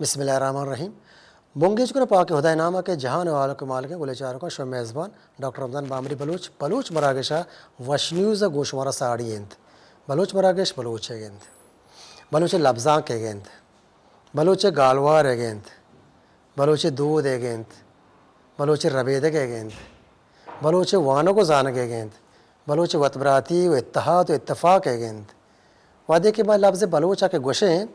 بسم اللہ الرحمن الرحیم بونگیج کو پاک خدائے نامہ کے جہان والوں کے مالک گلے چاروں کا شو میزبان ڈاکٹر رمضان بامری بلوچ مراگشہ وشنیوز گوشمارا ساڑی انت بلوچ مراگش بلوچ گند بلوچ لفظاں کے گند بلوچ گالوار گند بلوچ دود گند بلوچ ربیدہ کے گند بلوچ وانوں کو زان کے گند بلوچ وطبراتی و اتحاد و اتفاق گند وعدے کے بعد لفظ بلوچہ کے گوشیں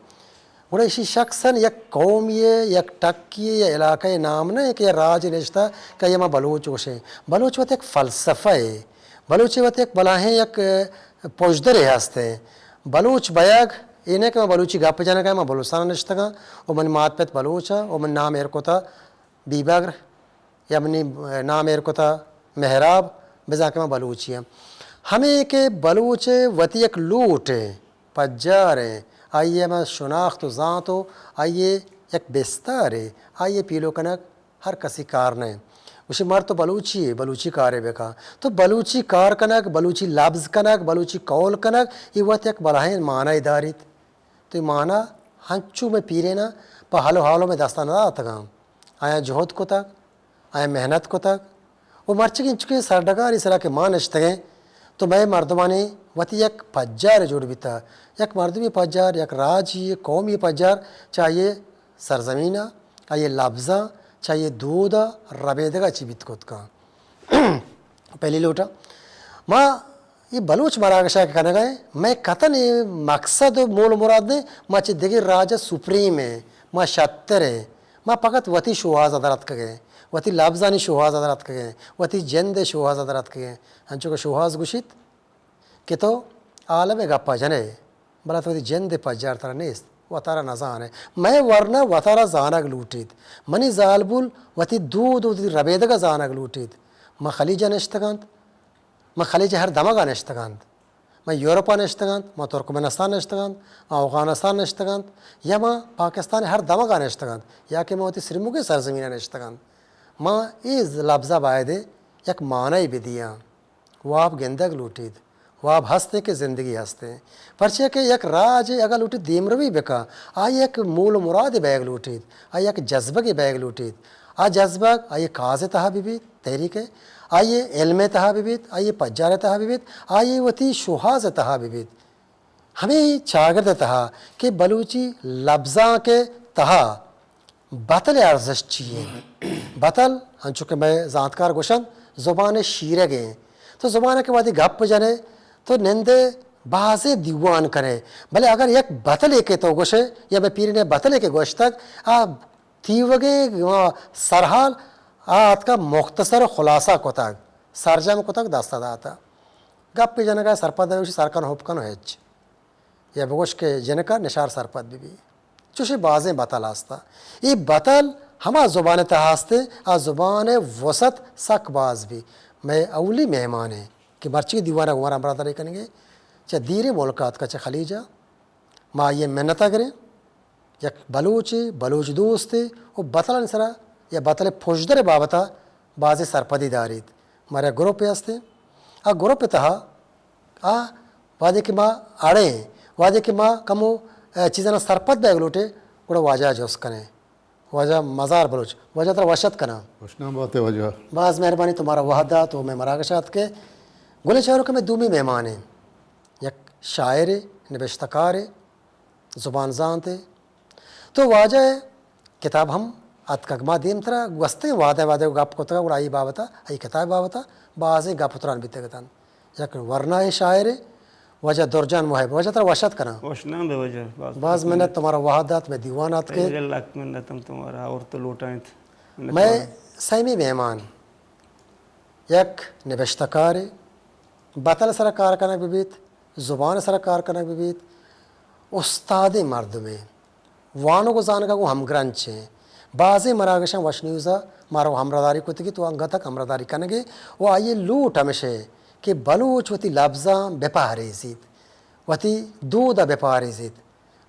گوڑا اسی شخصاً یک قومی یک ٹکی یا علاقۂ نام نہ کہ راج رشتہ کہ یہ ماں بلوچ گوشیں بلوچ وقت ایک فلسفہ ہے بلوچ وقت ایک بلاہیں یک پوجدر ہستے بلوچ بیاگ انہیں کہ میں بلوچی گپ جانا کہ میں بلوچستان نشتہ گا او من مات پیت بلوچا او من نام ایرکوتا بیباگر یا منی نام ایرکوتا محراب بزا کہ میں بلوچی ہیں ہمیں کہ بلوچ وتی ایک لوٹ ہے پجار ہے آئیے میں شناخت و ذات ہو آئیے یک بستار ہے آئیے پیلو کنک ہر کسی کار نہیں اسی مر تو بلوچی ہے بلوچی کار ہے بکا تو بلوچی کار کنک بلوچی لفظ کنک بلوچی قول کنک یہ وقت یک بلاہیں معنی دارت تو یہ معنی ہنچو میں پیرے نا پا حالو حالو میں داستان دا تگام آیا جہد کو تک آیا محنت کو تک وہ مرچی انچکے سردگار اس طرح کے مانشتگیں تو میں مردمانی وتی یک پجار جوڑ بیتا یک مردمی پجار یک راجی قومی پجار چاہیے سرزمینہ چاہیے لفظاں چاہیے دودہ ربیدگا چی بیت کت کا پہلی لوٹا ماں یہ بلوچ مراگشہ کے کہنے گئے میں قطن مقصد و مول مراد نے ماں چی دیگر راجہ سپریم ہے ماں شتر ہے ماں پکت وتی شوہاز ادرت کے گئے وتی لفظانی شوہاز ادرت کے گئے وتی جند شوہاز ادرت کے گئے ہنچو کا شوہاز گوشت کہ تو عالم گپا جنے بلا تو جند پجار ترا نیست و تارا نزان ہے میں ورنہ و تارا زانگ لوٹید منی زالبول وتی دود وتی ربیدگا زانگ لوٹید میں خلیجہ نشتگاند میں خلیجہ ہر دمگا نشتگاند میں یورپا نشتگاند میں ترکمنستان نشتگاند میں افغانستان نشتگاند یا میں پاکستان ہر دمگا نشتگاند یا کہ میں وتی سرمو کے سرزمینہ نشتگاند ماں ایز لفظہ بائدے یک معنی بھی دیا وہ آپ گندگ لوٹید وہ آپ ہستے کہ زندگی ہستے پرچہ کہ یک راج اگر لوٹید دیمروی بکا آئی ایک مول مراد بیگ لوٹید آئی ایک جذبہ کی بیگ لوٹید جذبہ آئیے کاز تہا بھی بیت تحریک ہے آئیے علم تہا بھی بیت آئیے پجار تہا بھی بیت آئیے وتی شوہاز تہا بھی بیت ہمیں چاگرد تہا کہ بلوچی لفظاں کے تہا بطل ارزش چیئے بطل ہنچو کہ میں ذاتکار گوشن زبان شیرہ گئے تو زبانہ کے بعد گپ جانے تو نندے بازے دیوان کرے بھلے اگر یک بطلے کے تو گوشے یا میں پیری نے بطلے کے گوشت تک تیوگے سرحال آت کا مختصر خلاصہ کو تک سرجم کو تک داستہ داتا گپ پی جنگا سرپد دوشی سرکن ہوپکن ہوئیچ یا بگوش کے جنگا نشار سرپد بھی چوشی بازیں بطل آستا یہ بطل ہما زبان تہاستے زبان وسط سک باز بھی میں اولی مہمان ہیں کہ مرچی دیوانہ گوارا برادری کریں گے چاہے دیر ملکات کا چاہے خلیجہ ماں یہ محنتہ کریں یک بلوچ دوست وہ بطل انسرا یا بطل پوشدر بابتا بازی سرپدی دارید مارے گروپ ہستے گروپ تہا وعدے کہ ماں آڑے وعدے کہ ماں کمو چیزیں سرپد بیگ لوٹے گوڑا واجہ جوس کریں وجہ مزار بلوچ وجہ ترہ وشت کنا بات وجہ بعض مہربانی تمہارا وحدہ تو میں مراگشات کے گلے شاعروں کے میں دومی مہمان ہیں یک شاعر نبشتکار زبان زانت تو واجہ کتاب ہم اتکگما دیم ترہ گوستے وعدہ گپ کو تگا آئی بابتا آئی کتاب بابتا بعضی گپ اتران بیتے گتان یک ورنہ شاعر وجہ درجان محب وجہ ترہ وشت کنا وشنا بے وجہ بعض منت تمہارا وحدات میں دیوانات کے لک منتم تمہارا اور تو لوٹائیں تھے میں سیمی مہمان یک نبشتکار بطل سر کار کنک ببیت زبان سر کار کنک ببیت استاد مرد میں وانو کو زانگا کو ہم گرنچ ہیں بعضی مراگشاں وشنیوزا مارو ہمرداری کو تکی تو انگا تک ہمرداری کنگے وہ آئیے لوٹ ہمیشہ کہ بلوچ وتی لفظاں بپا ریزید وتی دودہ بپا ریزید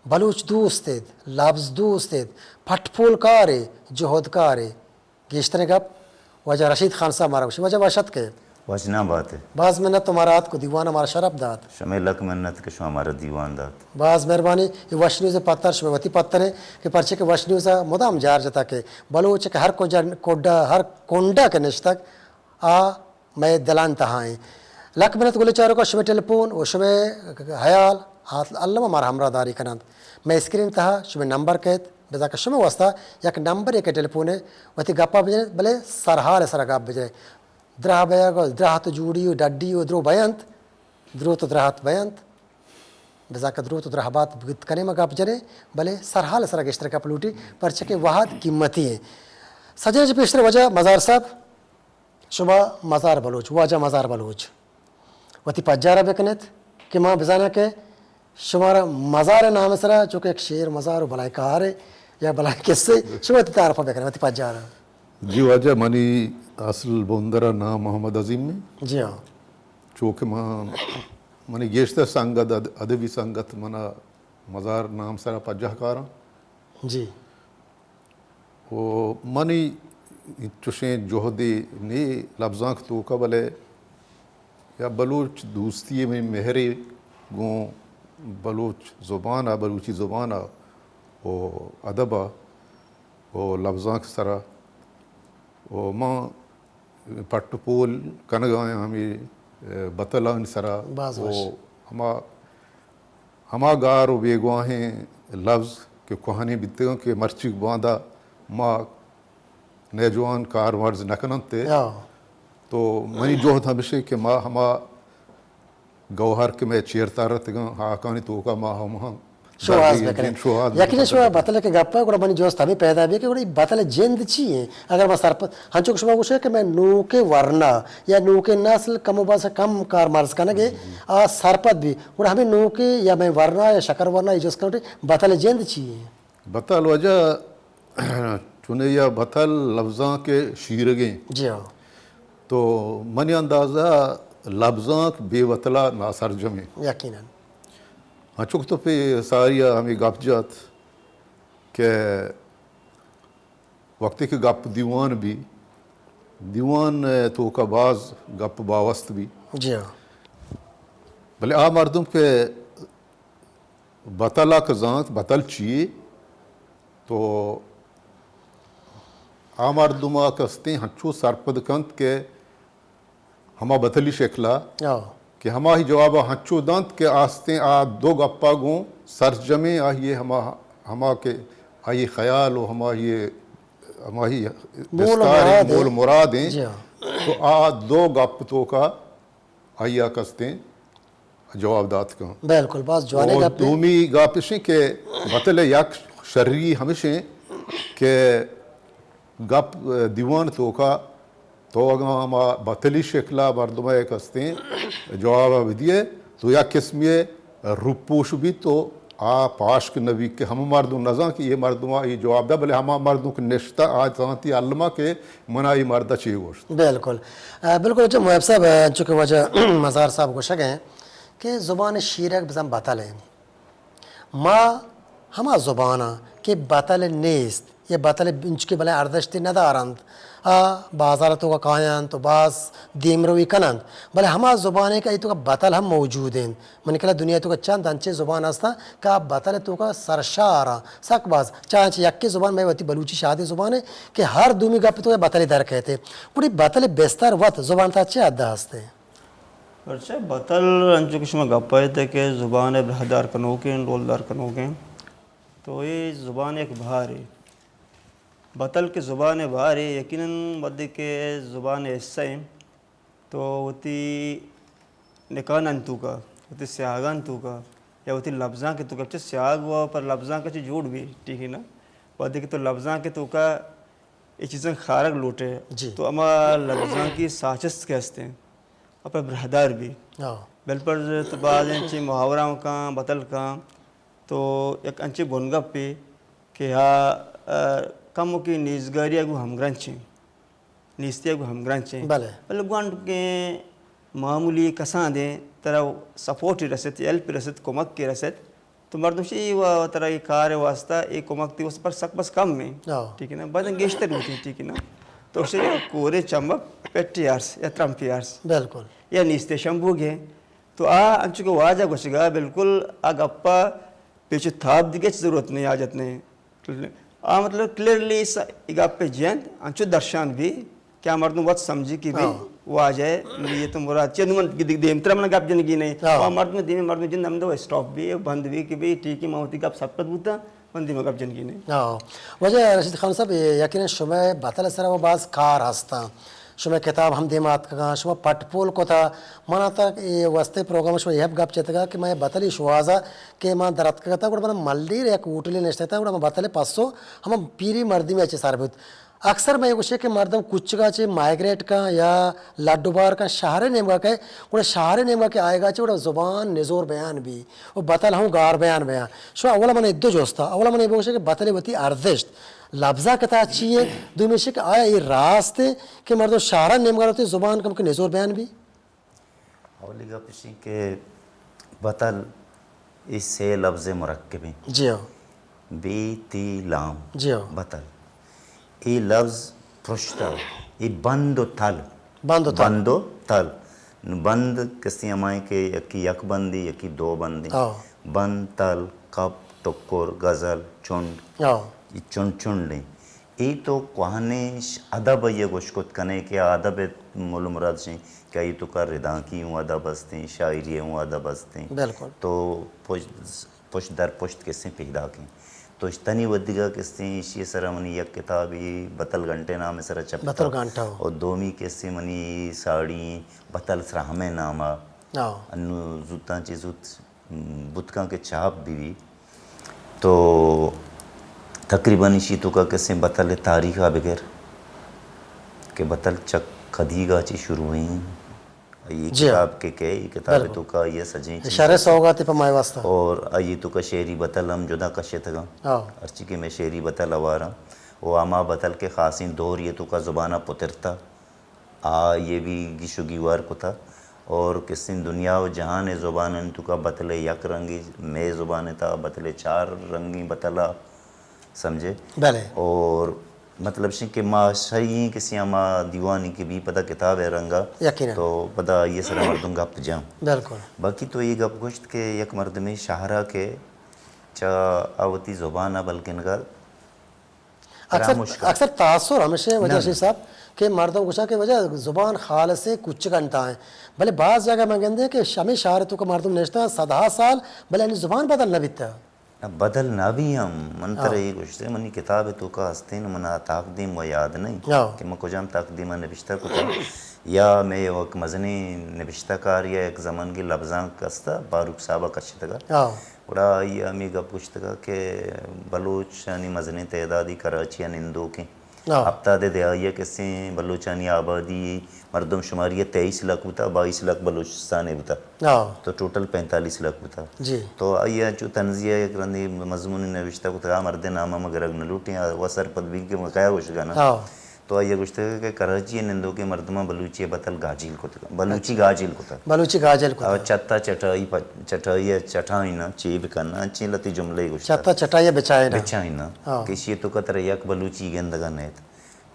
بلوچ دوستید لفظ دوستید پھٹ پھول کارے جہد کارے گیشتنے گپ وجہ رشید خان صاحب مارا وجہ وشت کے وجنا بات ہے بعض منت تمہارات کو دیوان ہمارا شرف دات شمع لک منت کے شو ہمارا دیوان دات بعض مہربانی یہ وش نیوز پتر شموتی پتر ہے کہ پرچے کے وش نیوز مدام جار جتا کہ بلوچ کے ہر کوڈا ہر کونڈا کے نشتک آ میں دلان تہائیں لک منت گلے چاروں کا شمع ٹیلیفون و شمع حیال علامہ ہمارا ہمراہ داری کنند میں اسکرین تہا شمع نمبر کہت بذا کا شمع واسطہ یک نمبر ایک ٹیلیفون ہے وتی گپا بجے بلے سرحال سر گپ بجے درہ بیگ درہ تو جوڑی ڈڈی درو بیانت درو تو درہت بیانت بذا کا درو تو درہ بات کنے میں گپ جرے بلے سرحال سر گشتر کا پلوٹی پرچہ کے وہاد قیمتی ہیں سجنے جی پیشتر وجہ مزار صاحب شما مزار بلوچ واجہ مزار بلوچ وتی پجارہ بکنت کہ ماں بزانا کہ شمارا مزار نام سرا چونکہ ایک شیر مزار و بلائی کہار ہے یا بلائی کس سے شما تی تعرفہ بکنت وتی پجارہ جی واجہ منی اصل بندرہ نام محمد عظیم میں جی ہاں چونکہ منی گیشتر سنگت ادبی سنگت منا مزار نام سرا پجہ کارا جی و منی چوشیں جوہدی نی لفظاں تو قبلے یا بلوچ دوستی میں مہری گوں بلوچ زبانہ بلوچی زبانہ و ادبہ و لفظاں سرا و ماں پٹ پول کنگائیں ہمیں بطلان سرا باز و ہما گار و بیگواہیں لفظ کہ کوہانی بیتگاں کہ مرچک باندھا ماں نیجوان کار ورز نکنن تے تو منی جوہد ہمیشہ کہ ماں ہما گوہر کے میں چیرتا رہتگاں ہاکانی توکا ماں ہم شواز بکنت یقین شما بطل کے گپا گوڑا منی جوست ہمیں پیدا بھی کہ گوڑی بطل جند چی ہیں اگر میں سرپت ہنچوک شما گوشے کہ میں نو کے ورنہ یا نو کے نسل کم و باز کم کار مرز کنگے آ سرپت بھی گوڑا ہمیں نو کے یا میں ورنہ یا شکر ورنہ یہ جوست کنوٹے بطل جند چی ہیں بطل وجہ چنے یا بطل لفظاں کے شیرگیں جی ہاں تو منی اندازہ لفظاں بے وطلہ ناسرجم ہیں یقیناً ہاں چک تو پہ ساریہ ہمیں گپ جات کہ وقتی کہ گپ دیوان بھی دیوان تو کا باز گپ باوست بھی جی ہاں بلے آ مردم کے بطلہ کا زانت بطل چیئے تو آ مردمہ کستے ہنچو سرپد کنت کے ہما بطلی شکلا کہ ہما ہی جوابہ ہنچو دانت کے آستے آ دو گپا گوں سرجمے آئیے ہما کے آئیے خیال و ہما ہی دستار مول مرادیں تو آ دو گپ تو کا آئیہ کستے جواب دات کا بالکل باز جوانے گپ دومی گاپشیں کہ بطل یک شرری ہمیشہ کہ گپ دیوان تو کا تو اگر ہما بطلی شکلہ مردمہ ایک ہستے جواب دیئے تو یا قسمی رپوش بھی تو آ پاشک نبی کے ہم مردم نظام کہ یہ مردمہ یہ جواب دا بلے ہما مردم کے نشتہ آج سانتی علمہ کے منائی مردہ چیئے گوشت بالکل بالکل جو محب صاحب چونکہ وجہ مزار صاحب کو شک ہیں کہ زبان شیرک بزن بطل ہیں ما ہما زبانہ کہ بطل نیست یہ بطل انچ کے بلے اردشتی ندارند بازار تو کا کائن تو باز دیمروی کنند بلے ہما زبانے کا یہ تو کا بطل ہم موجود ہیں من کلا دنیا تو کا چند انچے زبان ہستا کہ بطل تو کا سرشارا سک باز چانچ یکی زبان میں وتی بلوچی شادی زبان ہے کہ ہر دومی گپ تو بطل در کہتے پوری بطل بیستر وقت زبان تا اچھے عدہ ہستے اچھا بطل انچو کہ شما گپائے تھے کہ زبان برہدار کنوکیں رولدار کنوکیں تو یہ زبان ایک بہار ہے بطل کے زبان بہار ہے یقیناً بدے کے زبان حصہ ہیں تو ہوتی نکان تو کا ہوتی سیاگان تو کا یا ہوتی لفظاں کے تو کا اچھا سیاگ ہوا پر لفظاں کا چیز جوڑ بھی ٹھیک ہے نا بدے کے تو لفظاں کے تو کا یہ چیزیں خارق لوٹے تو اما لفظاں کی ساچست کے ہستے ہیں اور برہدار بھی بل پر تو بعض انچے محاوراں کا بطل کا تو ایک انچے بنگپ پہ کہ کم کی نیزگاری اگو ہمگرانچیں نیستی اگو ہمگرانچیں بلے گوانڈ کے معمولی کسان دیں ترہ سپورٹ رسد ایلپ رسد کمک کے رسد تو مردم شئی و ترہ یہ کار واسطہ ایک کمک تی اس پر سک بس کم میں ٹھیک ہے نا بعد انگیشتر ہوتی ٹھیک ہے نا تو اسے کورے چمک pettiyars ya trampiyars بالکل ya niste shambuge تو انچو کو واجہ گوشگا بالکل اگپا پیچھے تھاب دیگے ضرورت نہیں آجت نہیں مطلب کلیئرلی اگپ جینت انچو درشان بھی کیا مردم وقت سمجھی کی بھی واجہ یہ تو مراد چیز نمان دیم ترہ منہ گپ جنگی نہیں مردم دیم مردم جن نمدہ وہ اسٹاپ بھی بند بھی کہ بھی ٹھیکی ماہوتی گپ سپت بوتا بندی میں گپ جنگی نہیں وجہ رشید خان صاحب یقیناً شما بطل سر و باز کار ہستا شما کتاب ہم دیمات کا شما پٹ پول کو تھا مانا تھا یہ واسطے پروگرام شما یہ گپ چیتا گا کہ میں بطلی شوازا کہ ماں درد کا تھا گوڑا منا ملدیر یا کوٹلی نشتے تھا گوڑا میں بطلے پسو ہم پیری مردی میں اچھے سار بھی اکثر میں یہ کچھ ہے کہ مردم کچھ کا چھے مائگریٹ کا یا لاڈو بار کا شہر نیم کا کہے گوڑا شہر نیم کا کہ آئے گا چھے گوڑا زبان نزور بیان بھی وہ بطل ہوں گار بیان شو اولا من ادو جوستا اولا من یہ بوشے کہ بطلے ہوتی ارزشت لفظہ کتا اچھی ہے دو میں کہ آیا یہ راست ہے کہ مردم شہرہ نیم کا ہوتی زبان کم کہ نزور بیان بھی اولی گا پشی کہ بطل اس سے لفظ مرکب ہیں جی ہو بی تی لام جی ہو بطل یہ لفظ پرشتہ یہ بند و تھل بند و تھل بند کسی ہمائیں کہ یکی یک بندی یکی دو بندی بند تل کپ ٹکر غزل چنڈ یہ چنڈ لیں یہ تو کوہنش ادب یہ گوشکت کنے کہ ادب مول مراد سے کیا یہ تو کا ردا کی ہوں ادب ہستے شاعری ہوں ادب ہستے بالکل تو پشت در پشت کسے پیدا کی تو اشتنی ودگا کسے یہ سر منی یک کتابی بطل گھنٹے نام سر چپتا بطل گھنٹا اور دومی کسے منی ساڑی بطل سر ہمیں ناما انو زوتاں چیزوت بتکاں کے چاپ بھی تو تقریباً اسی تو کا کسے بطل تاریخہ بغیر کہ بطل چک خدیگا چی شروع ہوئیں یہ کتاب کے یہ کتاب تو کا یہ سجیں اشارے سوگاتی پا مائے واسطہ اور یہ تو کا شعری بطل ہم جدا کشے تھا ارچی کہ میں شعری بطل آوارا وہ آما بطل کے خاصین دور یہ تو کا زبانہ پترتا یہ بھی گیشو گیوار کو تھا اور کسین دنیا و جہان زبان ان تو کا بطل یک رنگی میں زبان تھا بطل چار رنگی بطلہ سمجھے اور مطلب سے کہ ماں صحیح کسی ماں دیوانی کی بھی پتہ کتاب ہے رنگا تو پتہ یہ سر مردم گپ جاؤں بالکل باقی تو یہ گپ گوشت کہ یک مرد میں شاہرہ کے چا آوتی زبانہ بلکہ نگا اکثر تاثر ہمیشہ وجہ سے صاحب کہ مردم گوشا کہ وجہ زبان خال سے کچھ گھنٹا ہے بھلے بعض جگہ میں گندے کہ شمی شہرتوں کا مردم نشتا 100 سال بھلے انہیں زبان بدل نہ بیتا بدل نہ بھی ہم من ترہ یہ گوشتے منی کتاب تو کا ہستین منا تقدیم و یاد نہیں کہ میں کجام تقدیمہ نبشتہ کو تھا یا میں ایک مزنی نبشتہ کار یا ایک زمان کی لفظاں کستا باروک صاحبہ کشتا گا بڑا یہ ہمیں گپ گوشتا گا کہ بلوچانی مزنی تعدادی کراچی نندو کے ہفتہ دے دہائیہ کسی بلوچانی آبادی مردم شماریہ 23 لاکھ ہوتا 22 لاکھ بلوچستان ہوتا تو ٹوٹل 45 لاکھ ہوتا تو آئیہ جو تنزیہ ایک رندی مضمونی نوشتہ کو تھا مرد نامہ مگرگ نلوٹیں وہ سر پدوی کے مقایا گوشگا نا تو آئیہ گوشتے کہ کراچی نندو کے مردمہ بلوچی بطل گاجیل کو تھا بلوچی گاجیل کو تھا چتا چٹائی چٹائی نا چیب کرنا چی لتی جملے گوشتا چتا چٹائی بچائی نا کسی تو کتر یک بلوچی گندگا نیت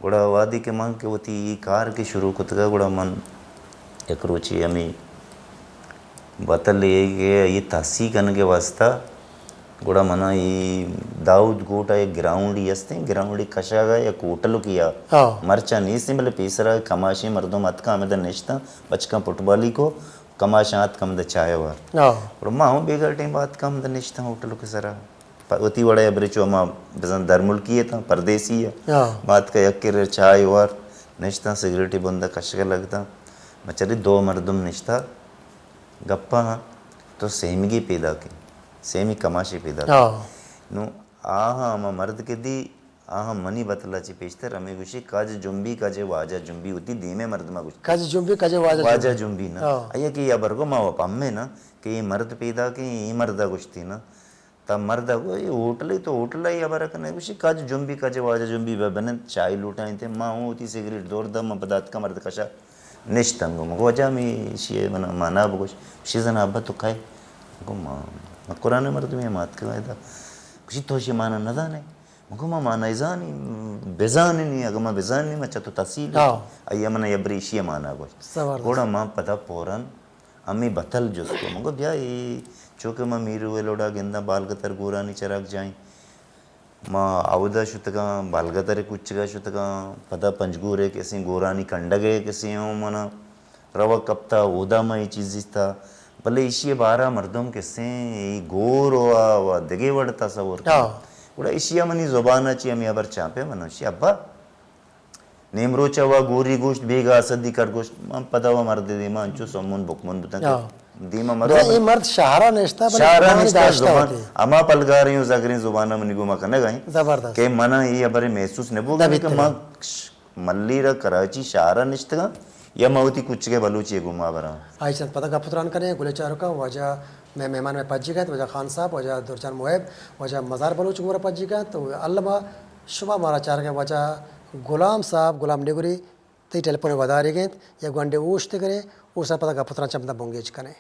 گوڑا وادی کے ماں کہ وہ تی کار کی شروع کو تھا گوڑا من ایک روچی ہمیں بطل یہ تحصیح کرنے کے واسطہ گوڑا منا یہ داؤد گوٹا ایک گراؤنڈی ہستے ہیں گراؤنڈی کشا گا یا کوٹلو کیا مرچا نہیں سے بلے پیسرا کماشی مردم اتکا ہمیں دا نشتا بچکا پٹبالی کو کماشا ات کم دا چائے وار اور ماں ہوں بیگر ٹیم بات کم دا نشتا ہوٹلو کے سرا ہوتی وڑا ہے برچو ہمیں بزن در ملکی ہے تھا پردیسی ہے بات کا یکر چائے وار نشتا سگریٹی بندہ کشکا لگتا میں چلی 2 مردم نشتا گپا ہاں تو سیمگی پیدا کی سیمی کماشی پیدا کی نو آہاں ہمیں مرد کے دی آہاں منی بطلہ چی پیشتر ہمیں گوشی کاج جنبی کاج واجہ جنبی ہوتی دیمے مرد میں گوشتی کاج جنبی کاج واجہ جنبی نا آئیے کہ یہ برگو ماں وپا ہمیں نا کہ یہ مرد پیدا کی یہ مردہ گوشتی نا تا مردہ کو یہ ہوٹلی تو ہوٹلہ ہی برکنے گوشی کاج جنبی کاج واجہ جنبی ببنن چائے لوٹائیں تھے ماں ہوتی سگریٹ دور دم بدات کا مرد کشا نشتنگو مگو وجہ میں شیئے مانا بگوش شیزن آبا تو کھائے مگو ماں قرآن مرد میں مات کے وائدہ کسی توشی مانا نہ دانے مگو ما نایزانی بزانی اگما بزانی ما چتو تحصیل ایا من یبریشی مانا گوش گوڑا ما پدا پورن امی بتل جس کو مگو بیا چوکہ ما میرو لوڑا گندا بالگتر گورانی چراغ جائیں ما آودا شتگا بالگتر کچگا شتگا پدا پنجگورے کسی گورانی کنڈگے کسی ہوں منا روا کپتا اودا ما یہ چیزی تھا بلے اشی بارہ مردم کسی گور ہوا دگے وڑ تصور گوڑا اشیا منی زبانہ چی ہمی ابر چاپے منو اشی ابا نیمرو چوا گوری گوشت بیگا صدی کر گوشت من پدا ہوا مرد دی من انچو سمون بکمون بتن دیما مرد یہ مرد شاہرہ نشتا شاہرہ نشتا زبان اما پلگا رہی ہوں زگرین زبانہ منی گو مکنہ گائیں زبردست کہ منا یہ ابر محسوس نبو گا کہ ما ملی را کراچی شاہرہ نشتا یا موتی کچھ کے بلوچی گما برا آئی چند پتہ کا پتران کریں گلے چاروں کا وجہ میں مہمان میں پجی گئے وجہ خان صاحب وجہ دورچان محب وجہ مزار بلوچ گورا پجی گئے تو علامہ شبہ مارا چار گئے وجہ غلام صاحب غلام نگری تی ٹیلیفون وداری گئے یا گنڈے اوشتے کرے اوسا پتہ کا پتران چمتا بونگیج کریں